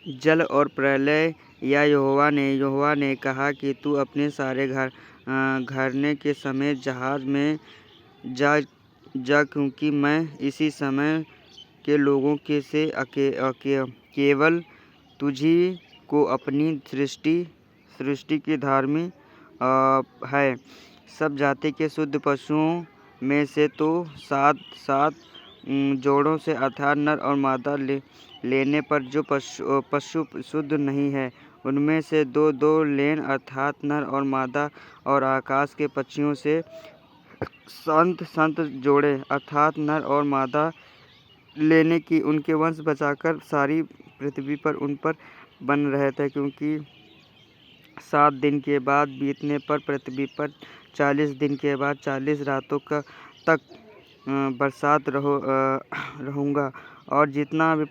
जल और प्रलय या यहोवा ने कहा कि तू अपने सारे घराने के समेत जहाज में जा क्योंकि मैं इसी समय के लोगों के से केवल तुझी को अपनी सृष्टि की धार्मिक है। सब जाति के शुद्ध पशुओं में से तो सात जोड़ों से अर्थात नर और मादा लेने पर जो पशु शुद्ध नहीं है उनमें से दो लेन अर्थात नर और मादा, और आकाश के पक्षियों से संत जोड़े अर्थात नर और मादा लेने की उनके वंश बचाकर सारी पृथ्वी पर उन पर बन रहे थे। क्योंकि 7 दिन के बाद बीतने पर पृथ्वी पर 40 दिन के बाद 40 रातों तक बरसात रहूँगा, और जितना भी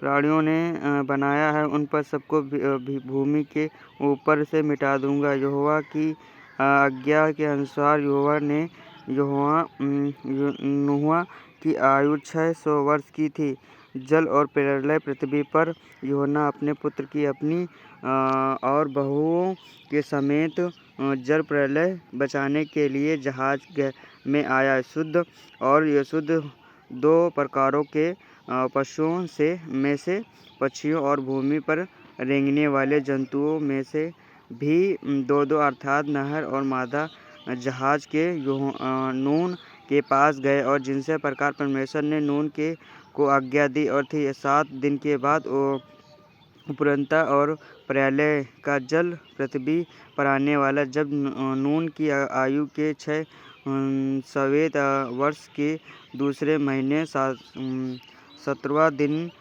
प्राणियों ने बनाया है उन पर सबको भूमि के ऊपर से मिटा दूँगा। यहोवा की आज्ञा के अनुसार नूह की आयु 600 वर्ष की थी। जल और प्रलय पृथ्वी पर यूहन्ना अपने पुत्र की अपनी और बहुओं के समेत जल प्रलय बचाने के लिए जहाज में आया। शुद्ध और अशुद्ध 2 प्रकारों के पशुओं में से पक्षियों और भूमि पर रेंगने वाले जंतुओं में से भी 2 अर्थात नर और मादा जहाज के नून के पास गए, और जिनसे प्रकार परमेश्वर ने नून को आज्ञा दी और थी। 7 दिन के बाद उपरंता और प्रलय का जल पृथ्वी पर आने वाला। जब नून की आयु के 600वें वर्ष के दूसरे महीने 17वां दिन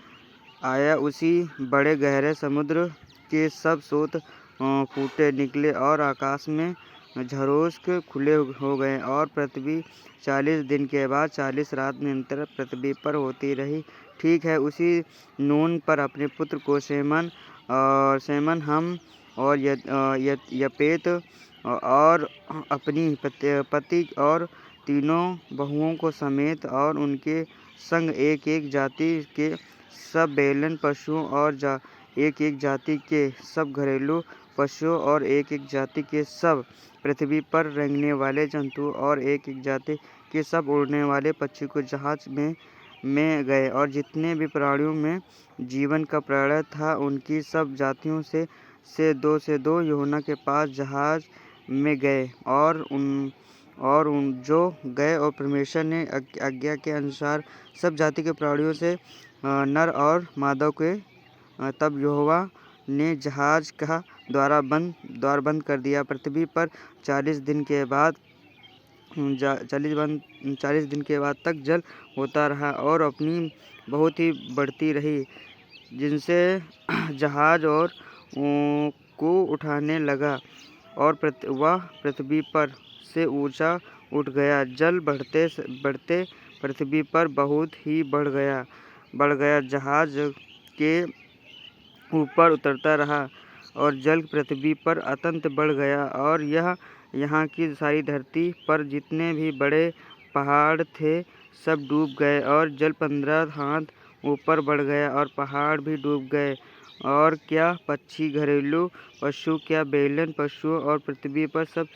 आया, उसी बड़े गहरे समुद्र के सब स्रोत फूटे निकले और आकाश में झरोखे खुले हो गए, और पृथ्वी 40 दिन के बाद 40 रात निरंतर पृथ्वी पर होती रही। ठीक है, उसी नून पर अपने पुत्र को सेमन हम और यपेत और अपनी पति और तीनों बहुओं को समेत और उनके संग एक जाति के सब बेलन पशुओं और एक जाति के सब घरेलू पशुओं और एक जाति के सब पृथ्वी पर रेंगने वाले जंतु और एक जाति के सब उड़ने वाले पक्षी को जहाज में गए, और जितने भी प्राणियों में जीवन का प्राण था उनकी सब जातियों से दो यूहन्ना के पास जहाज में गए, और उन जो गए, और परमेश्वर ने आज्ञा के अनुसार सब जाति के प्राणियों से नर और मादा के। तब यहोवा ने जहाज का द्वार बंद कर दिया। पृथ्वी पर 40 दिन के बाद तक जल होता रहा और अपनी बहुत ही बढ़ती रही, जिनसे जहाज और को उठाने लगा, और वह पृथ्वी पर से ऊंचा उठ गया। जल बढ़ते पृथ्वी पर बहुत ही बढ़ गया। जहाज के ऊपर उतरता रहा और जल पृथ्वी पर अत्यंत बढ़ गया, और यहाँ की सारी धरती पर जितने भी बड़े पहाड़ थे सब डूब गए, और जल 15 हाथ ऊपर बढ़ गया और पहाड़ भी डूब गए। और क्या पक्षी, घरेलू पशु, क्या बेलन पशुओं और पृथ्वी पर सब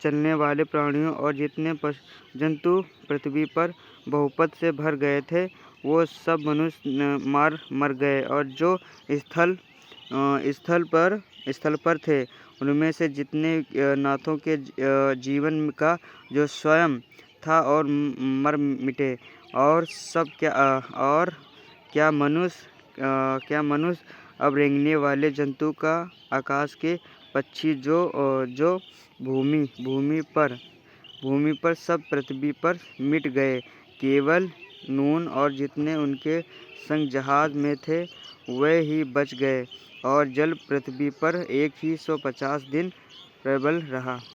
चलने वाले प्राणियों और जितने जंतु पृथ्वी पर बहुपत से भर गए थे, वो सब मनुष्य मर गए। और जो स्थल पर थे उनमें से जितने नाथों के जीवन का जो स्वयं था और मर मिटे। और क्या मनुष्य अब रेंगने वाले जंतु का आकाश के पक्षी जो भूमि पर सब पृथ्वी पर मिट गए। केवल नून और जितने उनके संग जहाज में थे वे ही बच गए, और जल पृथ्वी पर 150 दिन प्रबल रहा।